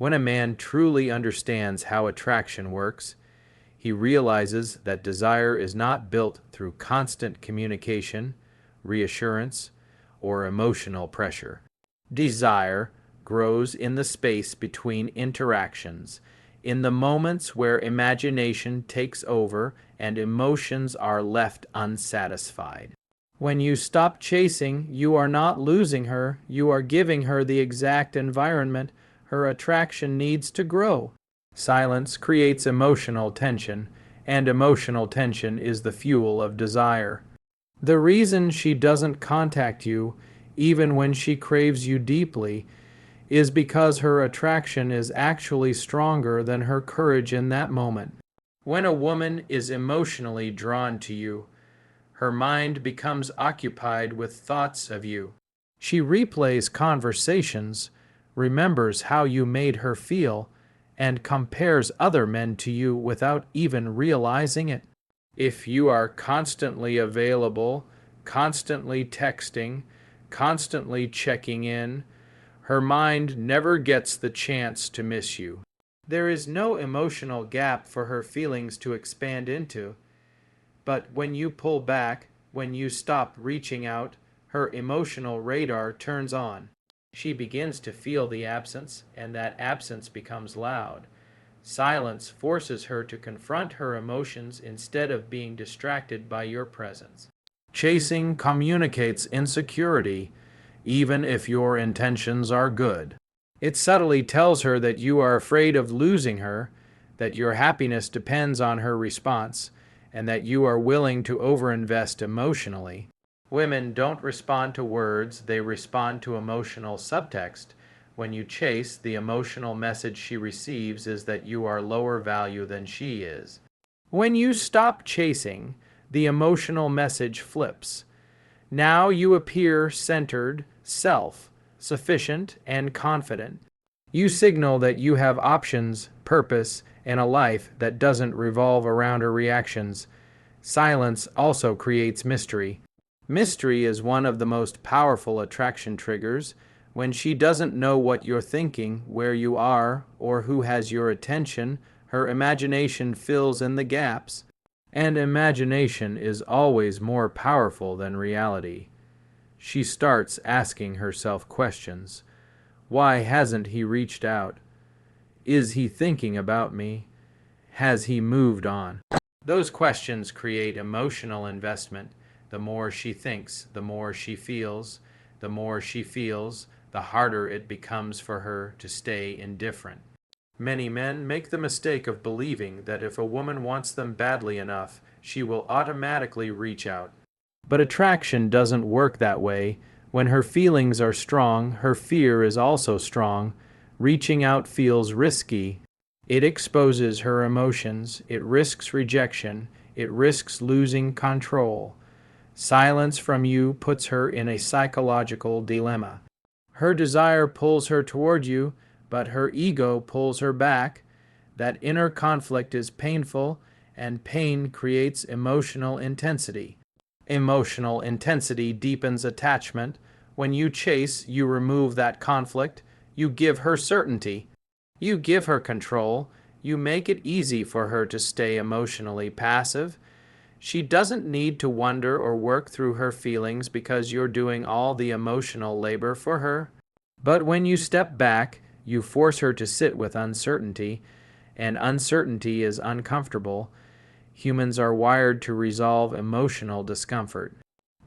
When a man truly understands how attraction works, he realizes that desire is not built through constant communication, reassurance, or emotional pressure. Desire grows in the space between interactions, in the moments where imagination takes over and emotions are left unsatisfied. When you stop chasing, you are not losing her, you are giving her the exact environment her attraction needs to grow. Silence creates emotional tension, and emotional tension is the fuel of desire. The reason she doesn't contact you, even when she craves you deeply, is because her attraction is actually stronger than her courage in that moment. When a woman is emotionally drawn to you, her mind becomes occupied with thoughts of you. She replays conversations, remembers how you made her feel, and compares other men to you without even realizing it. If you are constantly available, constantly texting, constantly checking in, her mind never gets the chance to miss you. There is no emotional gap for her feelings to expand into. But when you pull back, when you stop reaching out, her emotional radar turns on. She begins to feel the absence, and that absence becomes loud. Silence forces her to confront her emotions instead of being distracted by your presence. Chasing communicates insecurity, even if your intentions are good. It subtly tells her that you are afraid of losing her, that your happiness depends on her response, and that you are willing to overinvest emotionally. Women don't respond to words, they respond to emotional subtext. When you chase, the emotional message she receives is that you are lower value than she is. When you stop chasing, the emotional message flips. Now you appear centered, self-sufficient, and confident. You signal that you have options, purpose, and a life that doesn't revolve around her reactions. Silence also creates mystery. Mystery is one of the most powerful attraction triggers. When she doesn't know what you're thinking, where you are, or who has your attention, her imagination fills in the gaps. And imagination is always more powerful than reality. She starts asking herself questions. Why hasn't he reached out? Is he thinking about me? Has he moved on? Those questions create emotional investment. The more she thinks, the more she feels. The more she feels, the harder it becomes for her to stay indifferent. Many men make the mistake of believing that if a woman wants them badly enough, she will automatically reach out. But attraction doesn't work that way. When her feelings are strong, her fear is also strong. Reaching out feels risky. It exposes her emotions. It risks rejection. It risks losing control. Silence from you puts her in a psychological dilemma. Her desire pulls her toward you, but her ego pulls her back. That inner conflict is painful, and pain creates emotional intensity. Emotional intensity deepens attachment. When you chase, you remove that conflict. You give her certainty. You give her control. You make it easy for her to stay emotionally passive. She doesn't need to wonder or work through her feelings because you're doing all the emotional labor for her. But when you step back, you force her to sit with uncertainty, and uncertainty is uncomfortable. Humans are wired to resolve emotional discomfort.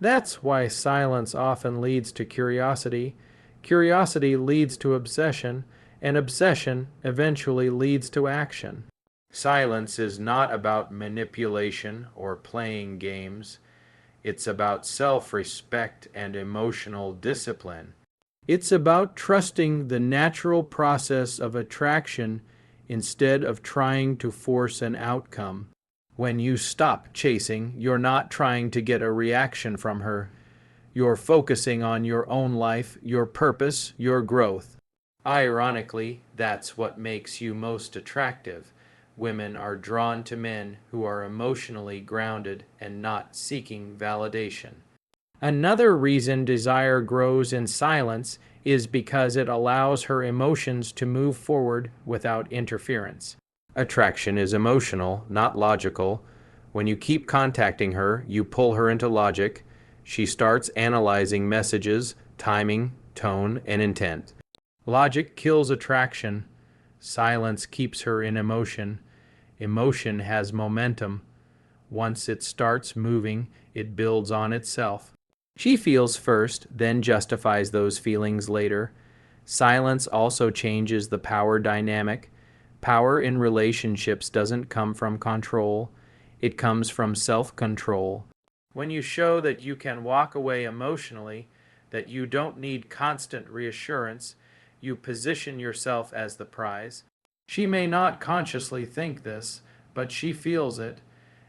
That's why silence often leads to curiosity. Curiosity leads to obsession, and obsession eventually leads to action. Silence is not about manipulation or playing games. It's about self-respect and emotional discipline. It's about trusting the natural process of attraction instead of trying to force an outcome. When you stop chasing, you're not trying to get a reaction from her. You're focusing on your own life, your purpose, your growth. Ironically, that's what makes you most attractive. Women are drawn to men who are emotionally grounded and not seeking validation. Another reason desire grows in silence is because it allows her emotions to move forward without interference. Attraction is emotional, not logical. When you keep contacting her, you pull her into logic. She starts analyzing messages, timing, tone, and intent. Logic kills attraction. Silence keeps her in emotion. Emotion has momentum. Once it starts moving, it builds on itself. She feels first, then justifies those feelings later. Silence also changes the power dynamic. Power in relationships doesn't come from control, it comes from self-control. When you show that you can walk away emotionally, that you don't need constant reassurance, you position yourself as the prize. She may not consciously think this, but she feels it,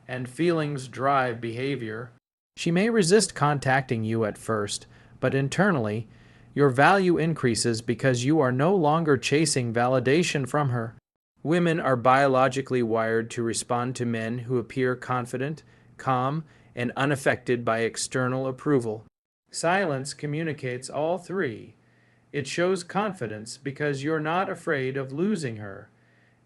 and feelings drive behavior. She may resist contacting you at first, but internally, your value increases because you are no longer chasing validation from her. Women are biologically wired to respond to men who appear confident, calm, and unaffected by external approval. Silence communicates all three. It shows confidence because you're not afraid of losing her.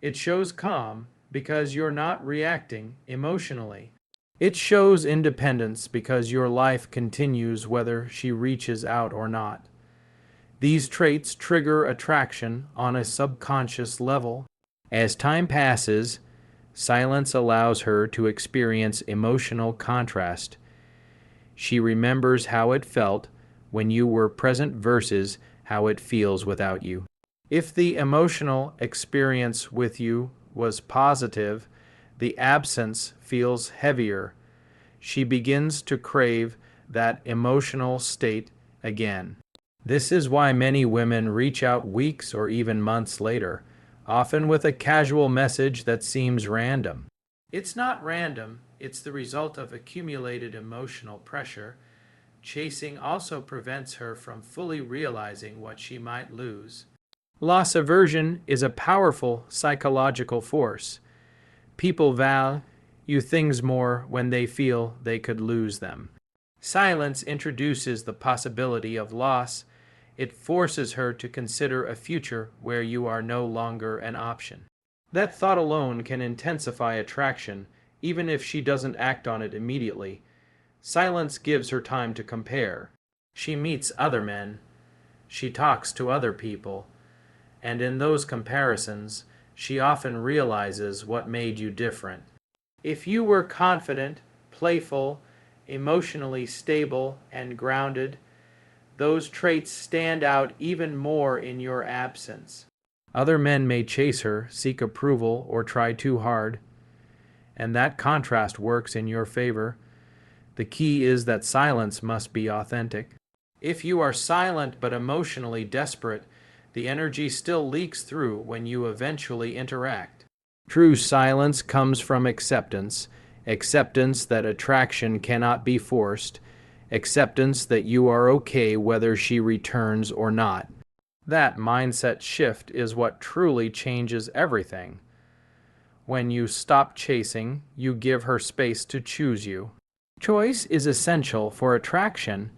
It shows calm because you're not reacting emotionally. It shows independence because your life continues whether she reaches out or not. These traits trigger attraction on a subconscious level. As time passes, silence allows her to experience emotional contrast. She remembers how it felt when you were present versus how it feels without you. If the emotional experience with you was positive, the absence feels heavier. She begins to crave that emotional state again. This is why many women reach out weeks or even months later, often with a casual message that seems random. It's not random, it's the result of accumulated emotional pressure. Chasing also prevents her from fully realizing what she might lose. Loss aversion is a powerful psychological force. People value things more when they feel they could lose them. Silence introduces the possibility of loss. It forces her to consider a future where you are no longer an option. That thought alone can intensify attraction, even if she doesn't act on it immediately. Silence gives her time to compare. She meets other men. She talks to other people. And in those comparisons, she often realizes what made you different. If you were confident, playful, emotionally stable, and grounded, those traits stand out even more in your absence. Other men may chase her, seek approval, or try too hard, and that contrast works in your favor. The key is that silence must be authentic. If you are silent but emotionally desperate, the energy still leaks through when you eventually interact. True silence comes from acceptance, acceptance that attraction cannot be forced, acceptance that you are okay whether she returns or not. That mindset shift is what truly changes everything. When you stop chasing, you give her space to choose you. Choice is essential for attraction.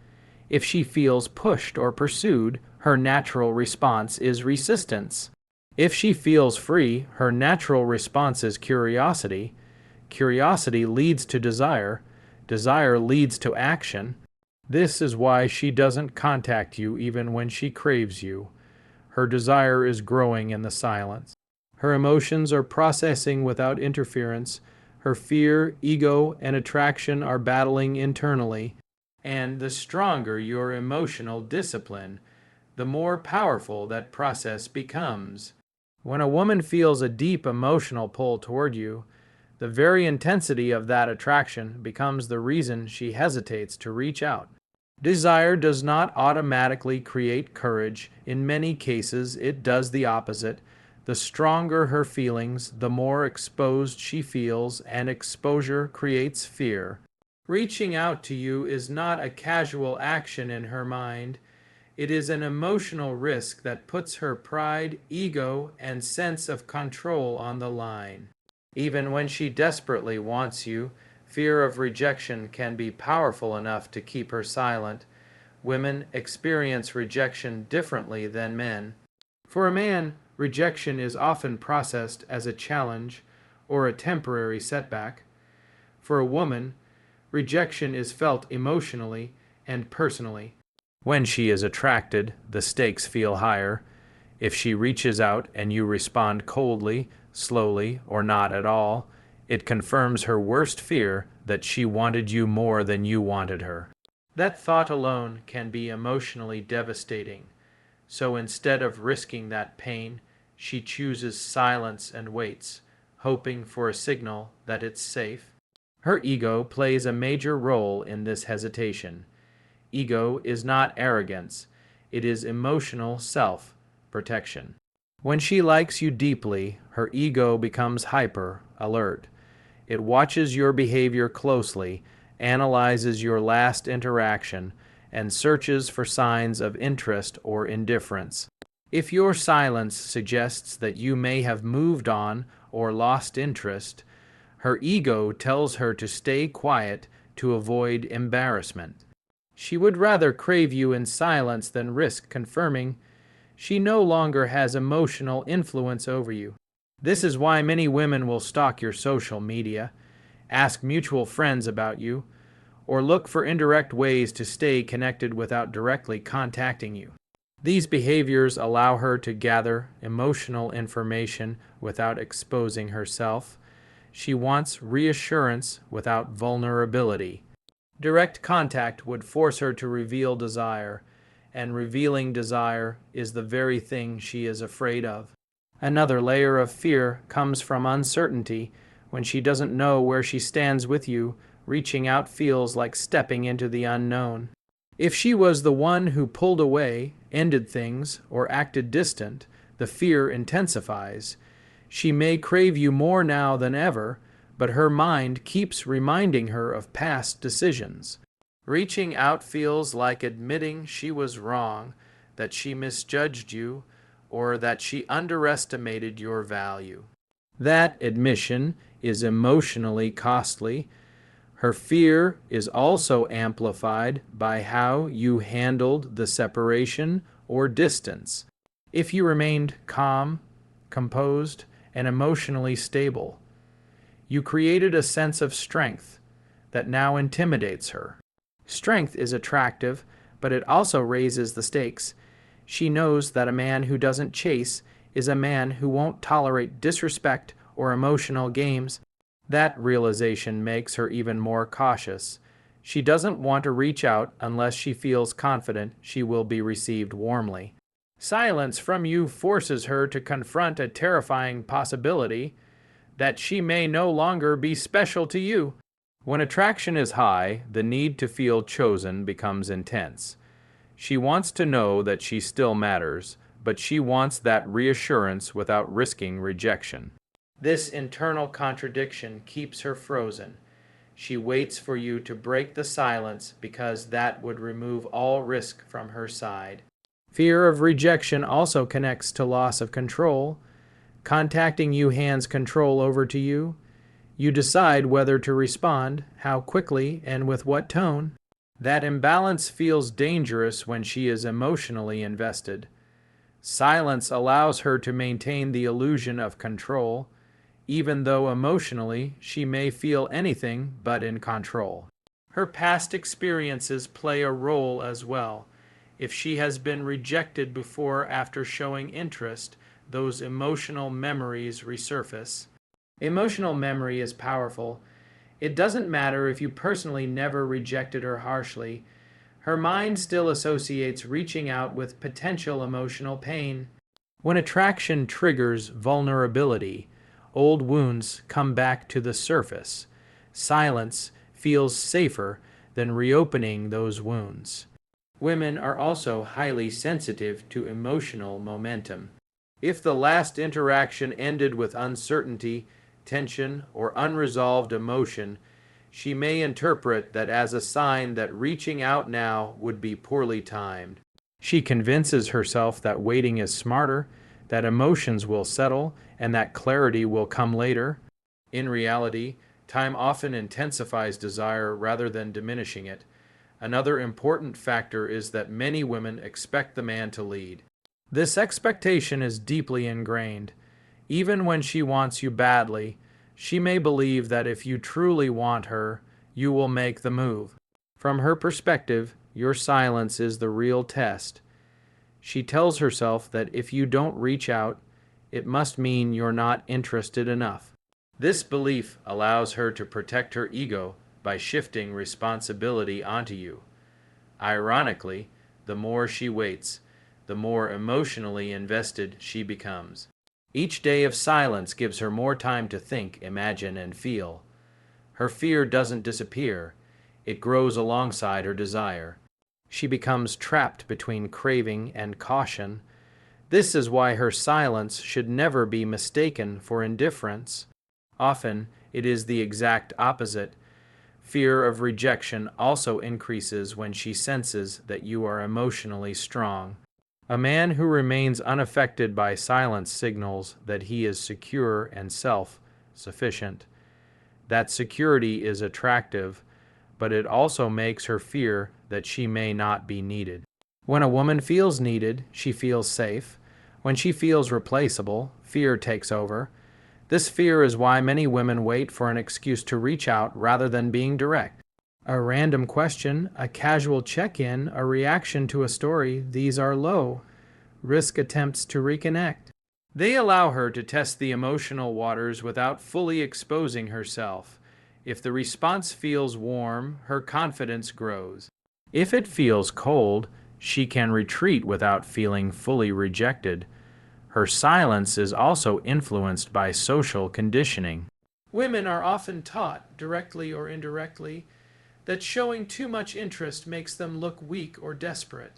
If she feels pushed or pursued, her natural response is resistance. If she feels free, her natural response is curiosity. Curiosity leads to desire. Desire leads to action. This is why she doesn't contact you even when she craves you. Her desire is growing in the silence. Her emotions are processing without interference. Her fear, ego, and attraction are battling internally. And the stronger your emotional discipline, the more powerful that process becomes. When a woman feels a deep emotional pull toward you, the very intensity of that attraction becomes the reason she hesitates to reach out. Desire does not automatically create courage. In many cases, it does the opposite. The stronger her feelings, the more exposed she feels, and exposure creates fear. Reaching out to you is not a casual action in her mind. It is an emotional risk that puts her pride, ego, and sense of control on the line. Even when she desperately wants you, Fear of rejection can be powerful enough to keep her silent. Women experience rejection differently than men. For a man, rejection is often processed as a challenge or a temporary setback. For a woman, rejection is felt emotionally and personally. When she is attracted, the stakes feel higher. If she reaches out and you respond coldly, slowly, or not at all, it confirms her worst fear that she wanted you more than you wanted her. That thought alone can be emotionally devastating. So instead of risking that pain, she chooses silence and waits, hoping for a signal that it's safe. Her ego plays a major role in this hesitation. Ego is not arrogance. It is emotional self-protection. When she likes you deeply, her ego becomes hyper, alert. It watches your behavior closely, analyzes your last interaction, and searches for signs of interest or indifference. If your silence suggests that you may have moved on or lost interest, her ego tells her to stay quiet to avoid embarrassment. She would rather crave you in silence than risk confirming. She no longer has emotional influence over you. This is why many women will stalk your social media, ask mutual friends about you, or look for indirect ways to stay connected without directly contacting you. These behaviors allow her to gather emotional information without exposing herself. She wants reassurance without vulnerability. Direct contact would force her to reveal desire, and revealing desire is the very thing she is afraid of. Another layer of fear comes from uncertainty. When she doesn't know where she stands with you, reaching out feels like stepping into the unknown. If she was the one who pulled away, ended things, or acted distant, the fear intensifies. She may crave you more now than ever, but her mind keeps reminding her of past decisions. Reaching out feels like admitting she was wrong, that she misjudged you, or that she underestimated your value. That admission is emotionally costly. Her fear is also amplified by how you handled the separation or distance. If you remained calm, composed, and emotionally stable, you created a sense of strength that now intimidates her. Strength is attractive, but it also raises the stakes. She knows that a man who doesn't chase is a man who won't tolerate disrespect or emotional games. That realization makes her even more cautious. She doesn't want to reach out unless she feels confident she will be received warmly. Silence from you forces her to confront a terrifying possibility that she may no longer be special to you. When attraction is high, the need to feel chosen becomes intense. She wants to know that she still matters, but she wants that reassurance without risking rejection. This internal contradiction keeps her frozen. She waits for you to break the silence because that would remove all risk from her side. Fear of rejection also connects to loss of control. Contacting you hands control over to you. You decide whether to respond, how quickly, and with what tone. That imbalance feels dangerous when she is emotionally invested. Silence allows her to maintain the illusion of control, even though emotionally she may feel anything but in control. Her past experiences play a role as well. If she has been rejected before after showing interest, those emotional memories resurface. Emotional memory is powerful. It doesn't matter if you personally never rejected her harshly. Her mind still associates reaching out with potential emotional pain. When attraction triggers vulnerability, old wounds come back to the surface. Silence feels safer than reopening those wounds. Women are also highly sensitive to emotional momentum. If the last interaction ended with uncertainty, tension, or unresolved emotion, she may interpret that as a sign that reaching out now would be poorly timed. She convinces herself that waiting is smarter, that emotions will settle, and that clarity will come later. In reality, Time often intensifies desire rather than diminishing it. Another important factor is that many women expect the man to lead. This expectation is deeply ingrained. Even when she wants you badly, she may believe that if you truly want her, you will make the move. From her perspective, your silence is the real test. She tells herself that if you don't reach out, it must mean you're not interested enough. This belief allows her to protect her ego by shifting responsibility onto you. Ironically, the more she waits, the more emotionally invested she becomes. Each day of silence gives her more time to think, imagine, and feel. Her fear doesn't disappear. It grows alongside her desire. She becomes trapped between craving and caution. This is why her silence should never be mistaken for indifference. Often, it is the exact opposite. Fear of rejection also increases when she senses that you are emotionally strong. A man who remains unaffected by silence signals that he is secure and self-sufficient. That security is attractive, but it also makes her fear that she may not be needed. When a woman feels needed, she feels safe. When she feels replaceable, fear takes over. This fear is why many women wait for an excuse to reach out rather than being direct. A random question, a casual check-in, a reaction to a story, these are low risk attempts to reconnect. They allow her to test the emotional waters without fully exposing herself. If the response feels warm, her confidence grows. If it feels cold, she can retreat without feeling fully rejected. Her silence is also influenced by social conditioning. Women are often taught, directly or indirectly, that showing too much interest makes them look weak or desperate.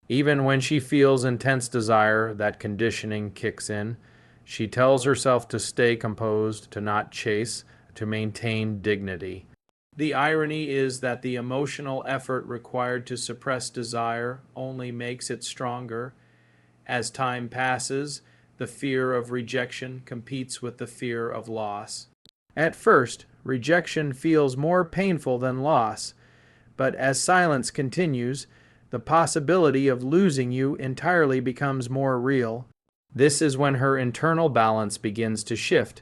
Even when she feels intense desire, that conditioning kicks in. She tells herself to stay composed, to not chase, to maintain dignity. The irony is that the emotional effort required to suppress desire only makes it stronger. As time passes, the fear of rejection competes with the fear of loss. At first, rejection feels more painful than loss, but as silence continues, the possibility of losing you entirely becomes more real. This is when her internal balance begins to shift.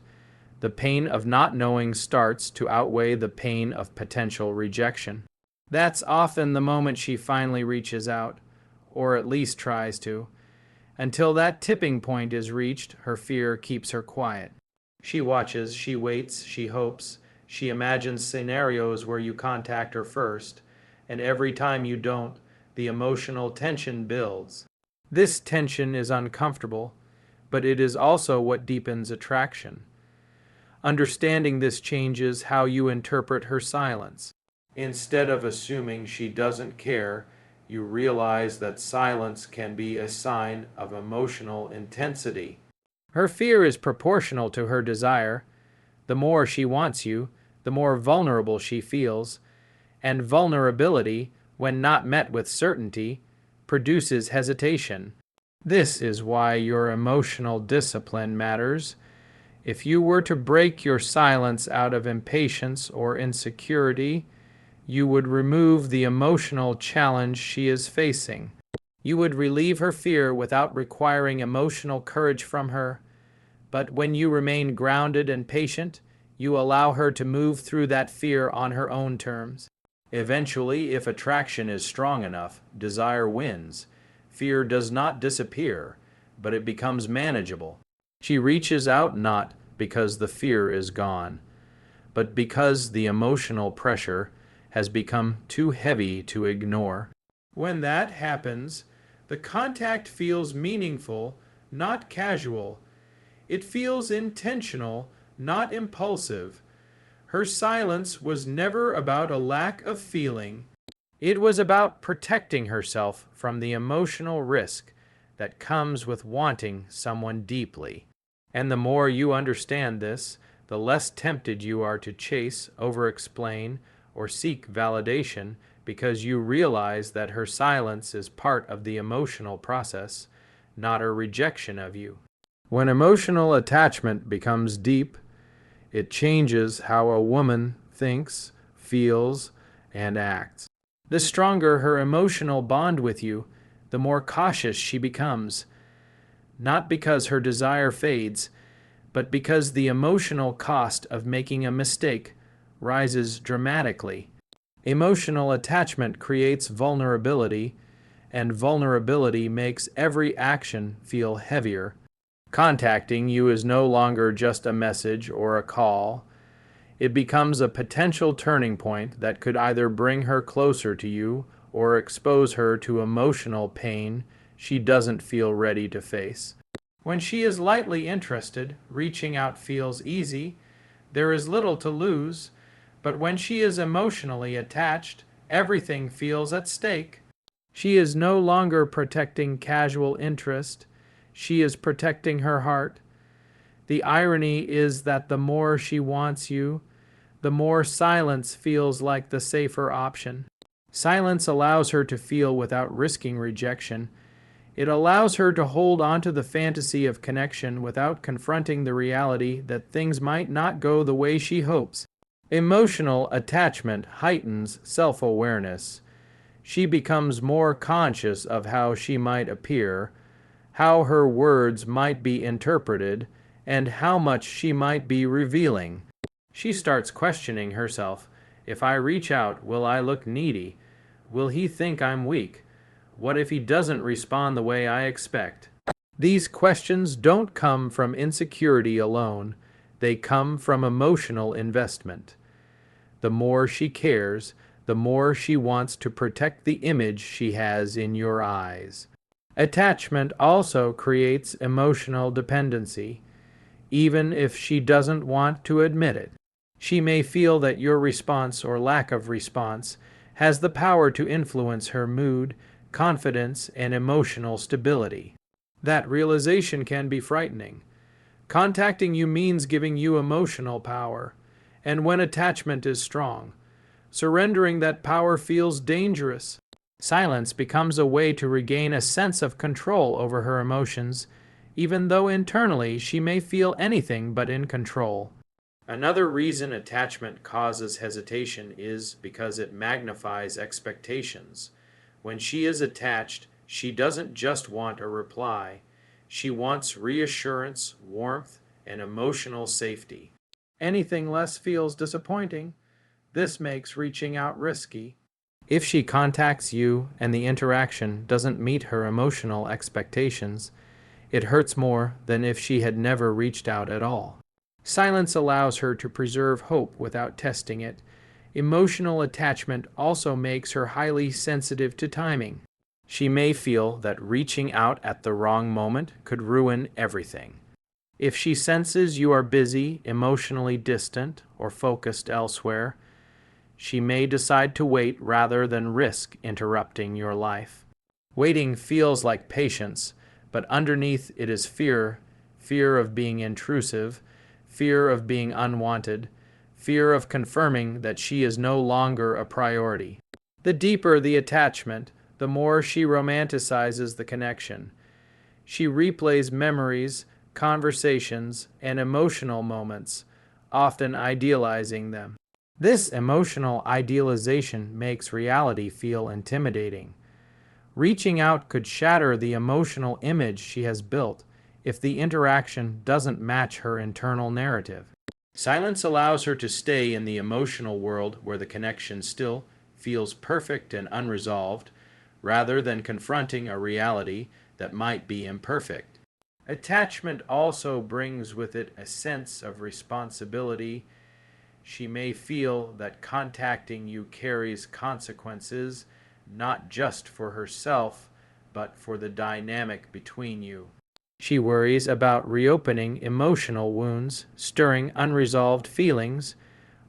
The pain of not knowing starts to outweigh the pain of potential rejection. That's often the moment she finally reaches out, or at least tries to. Until that tipping point is reached, her fear keeps her quiet. She watches, she waits, she hopes, she imagines scenarios where you contact her first, and every time you don't, the emotional tension builds. This tension is uncomfortable, but it is also what deepens attraction. Understanding this changes how you interpret her silence. Instead of assuming she doesn't care, you realize that silence can be a sign of emotional intensity. Her fear is proportional to her desire. The more she wants you, the more vulnerable she feels, and vulnerability, when not met with certainty, produces hesitation. This is why your emotional discipline matters. If you were to break your silence out of impatience or insecurity, you would remove the emotional challenge she is facing. You would relieve her fear without requiring emotional courage from her. But when you remain grounded and patient, you allow her to move through that fear on her own terms. Eventually, if attraction is strong enough, desire wins. Fear does not disappear, but it becomes manageable. She reaches out not because the fear is gone, but because the emotional pressure has become too heavy to ignore. When that happens, the contact feels meaningful, not casual. It feels intentional, not impulsive. Her silence was never about a lack of feeling. It was about protecting herself from the emotional risk that comes with wanting someone deeply. And the more you understand this, the less tempted you are to chase, over-explain, or seek validation, because you realize that her silence is part of the emotional process, not a rejection of you. When emotional attachment becomes deep, It changes how a woman thinks, feels, and acts. The stronger her emotional bond with you, the more cautious she becomes, not because her desire fades, but because the emotional cost of making a mistake rises dramatically. Emotional attachment creates vulnerability, and vulnerability makes every action feel heavier. Contacting you is no longer just a message or a call. It becomes a potential turning point that could either bring her closer to you or expose her to emotional pain she doesn't feel ready to face. When she is lightly interested, reaching out feels easy. There is little to lose. But when she is emotionally attached, everything feels at stake. She is no longer protecting casual interest. She is protecting her heart. The irony is that the more she wants you, the more silence feels like the safer option. Silence allows her to feel without risking rejection. It allows her to hold onto the fantasy of connection without confronting the reality that things might not go the way she hopes. Emotional attachment heightens self-awareness. She becomes more conscious of how she might appear, how her words might be interpreted, and how much she might be revealing. She starts questioning herself. If I reach out, will I look needy? Will he think I'm weak? What if he doesn't respond the way I expect? These questions don't come from insecurity alone. They come from emotional investment. The more she cares, the more she wants to protect the image she has in your eyes. Attachment also creates emotional dependency, even if she doesn't want to admit it. She may feel that your response or lack of response has the power to influence her mood, confidence, and emotional stability. That realization can be frightening. Contacting you means giving you emotional power, and when attachment is strong, surrendering that power feels dangerous. Silence becomes a way to regain a sense of control over her emotions, even though internally she may feel anything but in control. Another reason attachment causes hesitation is because it magnifies expectations. When she is attached, she doesn't just want a reply. She wants reassurance, warmth, and emotional safety. Anything less feels disappointing. This makes reaching out risky. If she contacts you and the interaction doesn't meet her emotional expectations, it hurts more than if she had never reached out at all. Silence allows her to preserve hope without testing it. Emotional attachment also makes her highly sensitive to timing. She may feel that reaching out at the wrong moment could ruin everything. If she senses you are busy, emotionally distant, or focused elsewhere, she may decide to wait rather than risk interrupting your life. Waiting feels like patience, but underneath it is fear of being intrusive, fear of being unwanted, fear of confirming that she is no longer a priority. The deeper the attachment, the more she romanticizes the connection. She replays memories, conversations, and emotional moments, often idealizing them. This emotional idealization makes reality feel intimidating. Reaching out could shatter the emotional image she has built if the interaction doesn't match her internal narrative. Silence allows her to stay in the emotional world where the connection still feels perfect and unresolved, rather than confronting a reality that might be imperfect. Attachment also brings with it a sense of responsibility. She may feel that contacting you carries consequences, not just for herself, but for the dynamic between you. She worries about reopening emotional wounds, stirring unresolved feelings,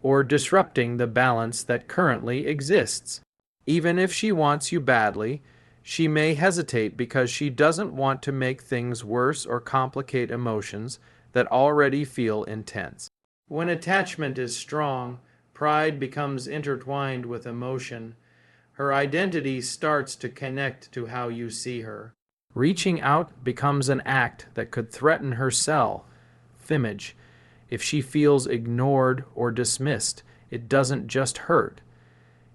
or disrupting the balance that currently exists. Even if she wants you badly, she may hesitate because she doesn't want to make things worse or complicate emotions that already feel intense. When attachment is strong, pride becomes intertwined with emotion. Her identity starts to connect to how you see her. Reaching out becomes an act that could threaten her self-image. If she feels ignored or dismissed, it doesn't just hurt,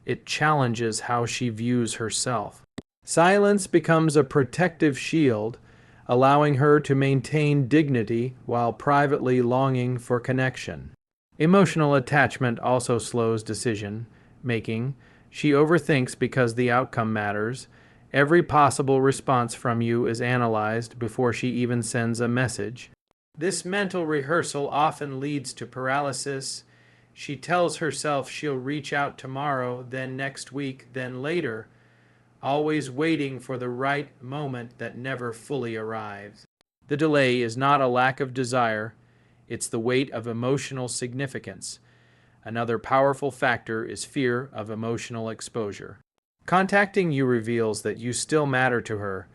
it challenges how she views herself. Silence becomes a protective shield, allowing her to maintain dignity while privately longing for connection. Emotional attachment also slows decision making. She overthinks because the outcome matters. Every possible response from you is analyzed before she even sends a message. This mental rehearsal often leads to paralysis. She tells herself she'll reach out tomorrow, then next week, then later, always waiting for the right moment that never fully arrives. The delay is not a lack of desire, it's the weight of emotional significance. Another powerful factor is fear of emotional exposure. Contacting you reveals that you still matter to her.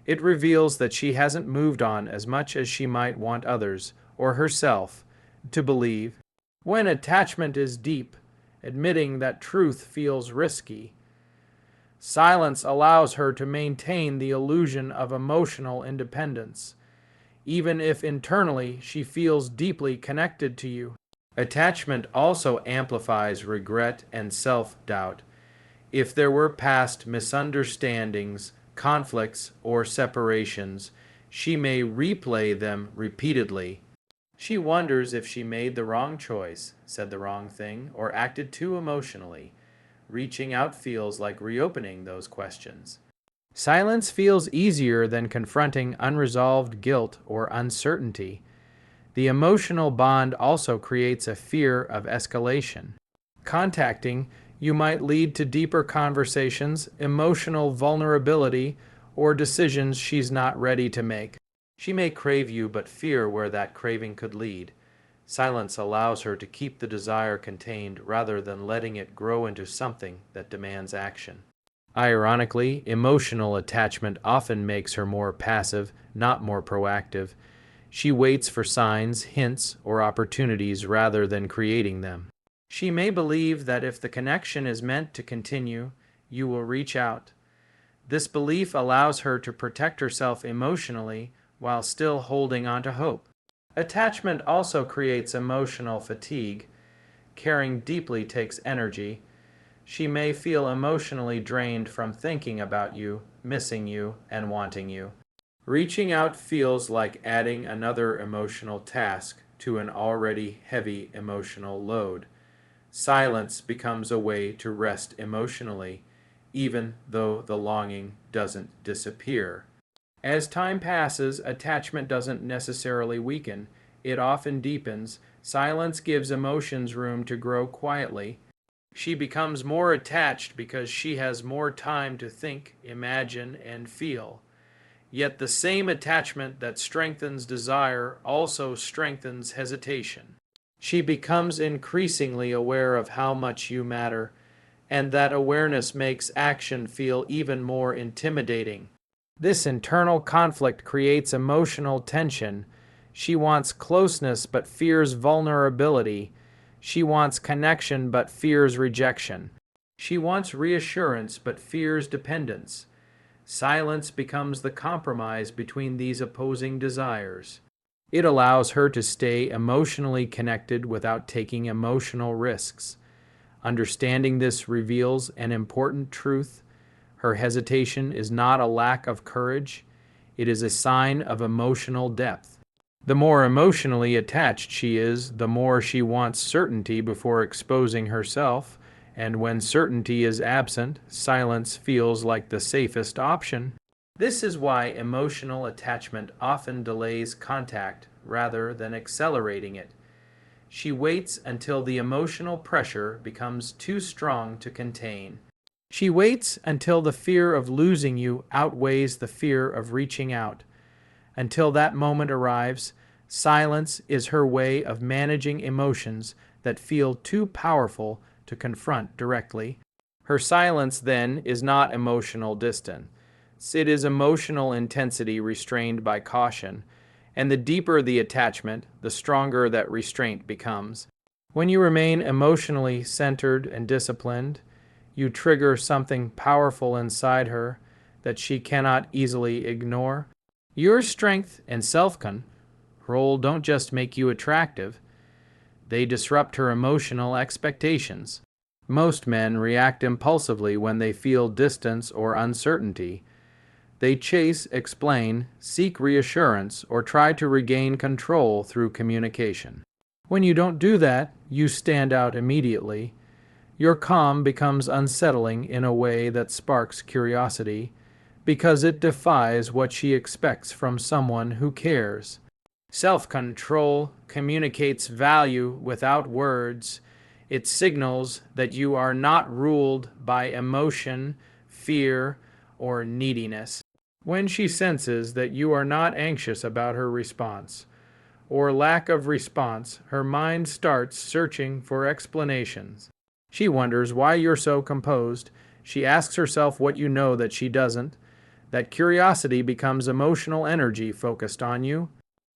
It reveals that she hasn't moved on as much as she might want others, or herself, to believe. When attachment is deep, admitting that truth feels risky. Silence allows her to maintain the illusion of emotional independence, even if internally she feels deeply connected to you. Attachment also amplifies regret and self-doubt. If there were past misunderstandings, conflicts, or separations, she may replay them repeatedly. She wonders if she made the wrong choice, said the wrong thing, or acted too emotionally. Reaching out feels like reopening those questions. Silence feels easier than confronting unresolved guilt or uncertainty. The emotional bond also creates a fear of escalation. Contacting you might lead to deeper conversations, emotional vulnerability, or decisions she's not ready to make. She may crave you but fear where that craving could lead. Silence allows her to keep the desire contained rather than letting it grow into something that demands action. Ironically, emotional attachment often makes her more passive, not more proactive. She waits for signs, hints, or opportunities rather than creating them. She may believe that if the connection is meant to continue, you will reach out. This belief allows her to protect herself emotionally while still holding on to hope. Attachment also creates emotional fatigue. Caring deeply takes energy. She may feel emotionally drained from thinking about you, missing you, and wanting you. Reaching out feels like adding another emotional task to an already heavy emotional load. Silence becomes a way to rest emotionally, even though the longing doesn't disappear. As time passes, attachment doesn't necessarily weaken. It often deepens. Silence gives emotions room to grow quietly. She becomes more attached because she has more time to think, imagine, and feel. Yet the same attachment that strengthens desire also strengthens hesitation. She becomes increasingly aware of how much you matter, and that awareness makes action feel even more intimidating. This internal conflict creates emotional tension. She wants closeness but fears vulnerability. She wants connection but fears rejection. She wants reassurance but fears dependence. Silence becomes the compromise between these opposing desires. It allows her to stay emotionally connected without taking emotional risks. Understanding this reveals an important truth. Her hesitation is not a lack of courage. It is a sign of emotional depth. The more emotionally attached she is, the more she wants certainty before exposing herself, and when certainty is absent, silence feels like the safest option. This is why emotional attachment often delays contact rather than accelerating it. She waits until the emotional pressure becomes too strong to contain. She waits until the fear of losing you outweighs the fear of reaching out. Until that moment arrives, silence is her way of managing emotions that feel too powerful to confront directly. Her silence, then, is not emotional distance. It is emotional intensity restrained by caution, and the deeper the attachment, the stronger that restraint becomes. When you remain emotionally centered and disciplined, you trigger something powerful inside her that she cannot easily ignore. Your strength and self-control don't just make you attractive, They disrupt her emotional expectations. Most men react impulsively when they feel distance or uncertainty. They chase, explain, seek reassurance, or try to regain control through communication. When you don't do that, you stand out immediately. Your calm becomes unsettling in a way that sparks curiosity, because it defies what she expects from someone who cares. Self-control communicates value without words. It signals that you are not ruled by emotion, fear, or neediness. When she senses that you are not anxious about her response, or lack of response, her mind starts searching for explanations. She wonders why you're so composed. She asks herself what you know that she doesn't. That curiosity becomes emotional energy focused on you.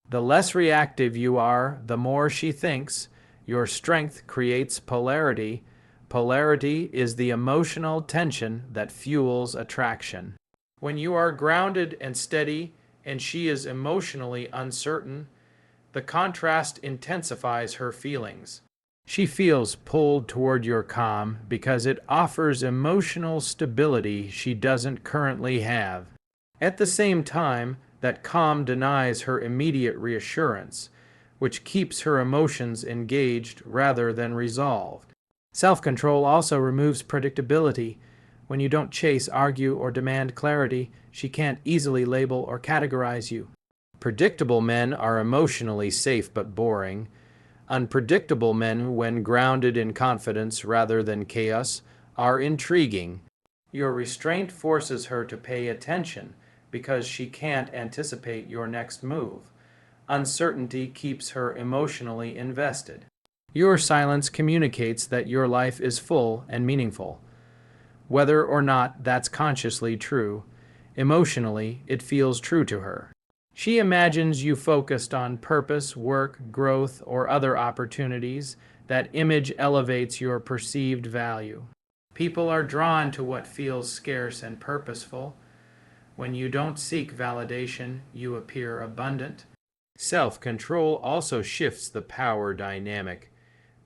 The less reactive you are, the more she thinks. Your strength creates polarity. Polarity is the emotional tension that fuels attraction. When you are grounded and steady, and she is emotionally uncertain, the contrast intensifies her feelings. She feels pulled toward your calm because it offers emotional stability she doesn't currently have. At the same time, that calm denies her immediate reassurance, which keeps her emotions engaged rather than resolved. Self-control also removes predictability. When you don't chase, argue, or demand clarity, she can't easily label or categorize you. Predictable men are emotionally safe but boring. Unpredictable men, when grounded in confidence rather than chaos, are intriguing. Your restraint forces her to pay attention because she can't anticipate your next move. Uncertainty keeps her emotionally invested. Your silence communicates that your life is full and meaningful. Whether or not that's consciously true, emotionally it feels true to her. She imagines you focused on purpose, work, growth, or other opportunities. That image elevates your perceived value. People are drawn to what feels scarce and purposeful. When you don't seek validation, you appear abundant. Self-control also shifts the power dynamic.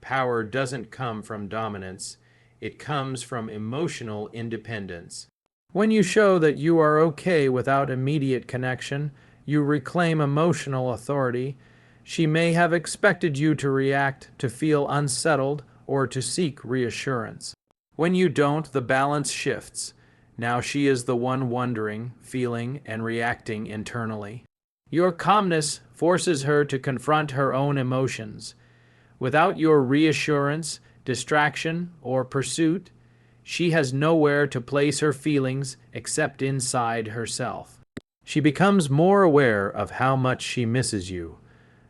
Power doesn't come from dominance. It comes from emotional independence. When you show that you are okay without immediate connection, you reclaim emotional authority. She may have expected you to react, to feel unsettled, or to seek reassurance. When you don't, the balance shifts. Now she is the one wondering, feeling, and reacting internally. Your calmness forces her to confront her own emotions. Without your reassurance, distraction, or pursuit, she has nowhere to place her feelings except inside herself. She becomes more aware of how much she misses you,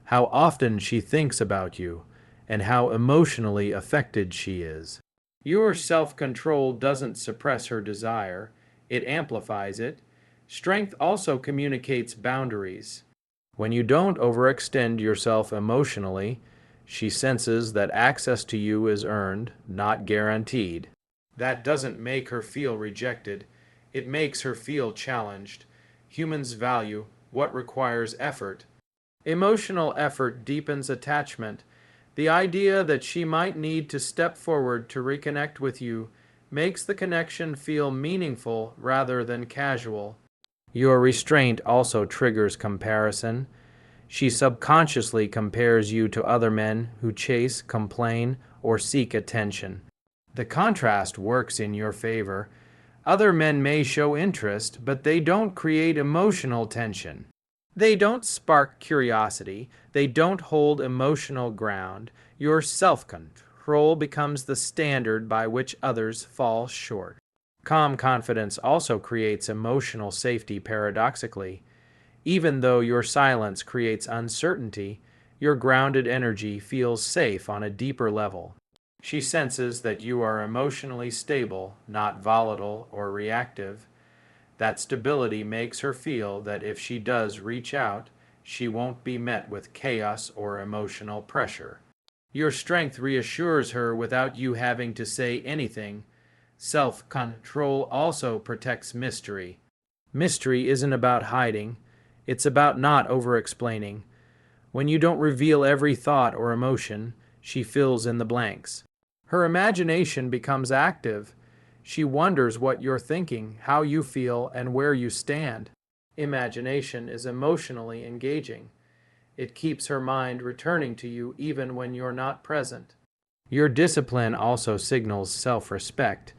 how often she thinks about you, and how emotionally affected she is. Your self-control doesn't suppress her desire, it amplifies it. Strength also communicates boundaries. When you don't overextend yourself emotionally, she senses that access to you is earned, not guaranteed. That doesn't make her feel rejected, it makes her feel challenged. Humans value what requires effort. Emotional effort deepens attachment. The idea that she might need to step forward to reconnect with you makes the connection feel meaningful rather than casual. Your restraint also triggers comparison. She subconsciously compares you to other men who chase, complain, or seek attention. The contrast works in your favor. Other men may show interest, but they don't create emotional tension. They don't spark curiosity. They don't hold emotional ground. Your self-control becomes the standard by which others fall short. Calm confidence also creates emotional safety paradoxically. Even though your silence creates uncertainty, your grounded energy feels safe on a deeper level. She senses that you are emotionally stable, not volatile or reactive. That stability makes her feel that if she does reach out, she won't be met with chaos or emotional pressure. Your strength reassures her without you having to say anything. Self-control also protects mystery. Mystery isn't about hiding. It's about not over-explaining. When you don't reveal every thought or emotion, She fills in the blanks. Her imagination becomes active. She wonders what you're thinking, how you feel, and where you stand. Imagination is emotionally engaging. It keeps her mind returning to you even when you're not present. Your discipline also signals self-respect.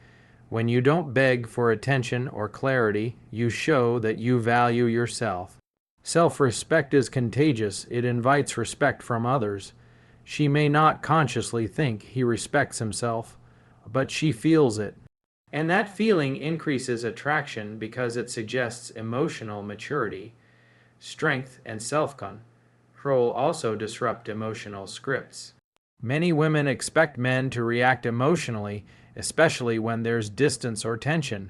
When you don't beg for attention or clarity, you show that you value yourself. Self-respect is contagious. It invites respect from others. She may not consciously think he respects himself, but she feels it. And that feeling increases attraction because it suggests emotional maturity. Strength and self-control also disrupt emotional scripts. Many women expect men to react emotionally, especially when there's distance or tension.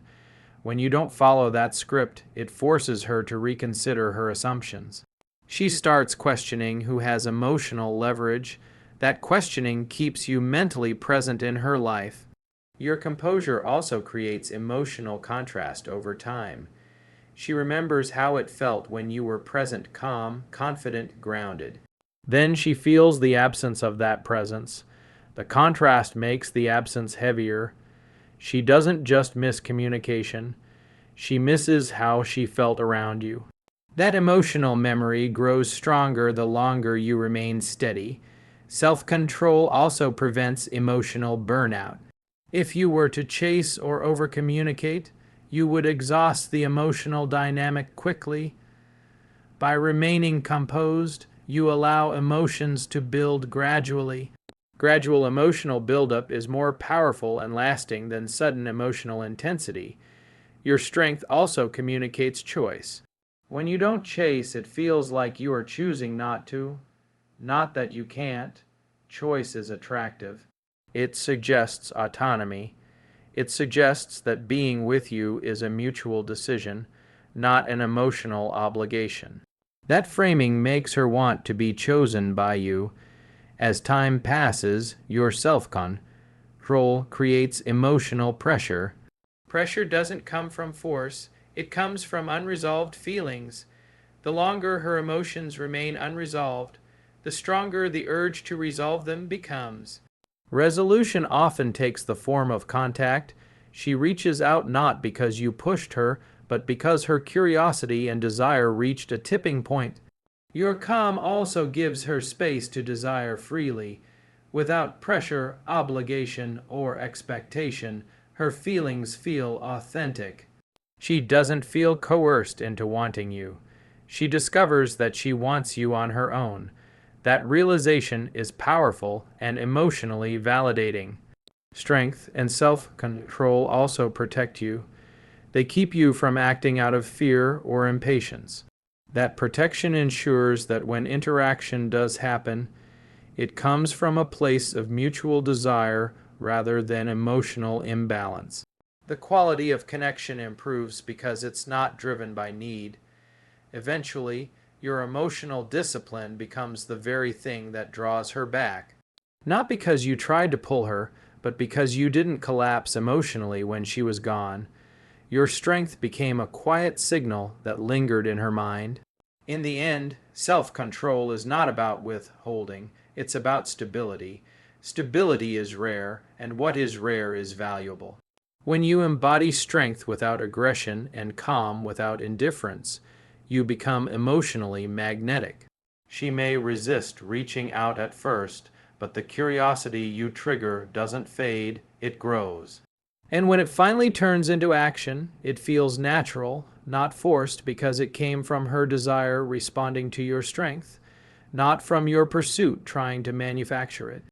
When you don't follow that script, it forces her to reconsider her assumptions. She starts questioning who has emotional leverage. That questioning keeps you mentally present in her life. Your composure also creates emotional contrast over time. She remembers how it felt when you were present, calm, confident, grounded. Then she feels the absence of that presence. The contrast makes the absence heavier. She doesn't just miss communication. She misses how she felt around you. That emotional memory grows stronger the longer you remain steady. Self-control also prevents emotional burnout. If you were to chase or over-communicate, you would exhaust the emotional dynamic quickly. By remaining composed, you allow emotions to build gradually. Gradual emotional buildup is more powerful and lasting than sudden emotional intensity. Your strength also communicates choice. When you don't chase, it feels like you are choosing not to. Not that you can't. Choice is attractive. It suggests autonomy. It suggests that being with you is a mutual decision, not an emotional obligation. That framing makes her want to be chosen by you. As time passes, your self-control creates emotional pressure. Pressure doesn't come from force, it comes from unresolved feelings. The longer her emotions remain unresolved, the stronger the urge to resolve them becomes. Resolution often takes the form of contact. She reaches out not because you pushed her, but because her curiosity and desire reached a tipping point. Your calm also gives her space to desire freely. Without pressure, obligation, or expectation, her feelings feel authentic. She doesn't feel coerced into wanting you. She discovers that she wants you on her own. That realization is powerful and emotionally validating. Strength and self-control also protect you. They keep you from acting out of fear or impatience. That protection ensures that when interaction does happen, it comes from a place of mutual desire rather than emotional imbalance. The quality of connection improves because it's not driven by need. Eventually, your emotional discipline becomes the very thing that draws her back. Not because you tried to pull her, but because you didn't collapse emotionally when she was gone. Your strength became a quiet signal that lingered in her mind. In the end, self-control is not about withholding, it's about stability. Stability is rare, and what is rare is valuable. When you embody strength without aggression and calm without indifference, you become emotionally magnetic. She may resist reaching out at first, but the curiosity you trigger doesn't fade, it grows. And when it finally turns into action, it feels natural, not forced because it came from her desire responding to your strength, not from your pursuit trying to manufacture it.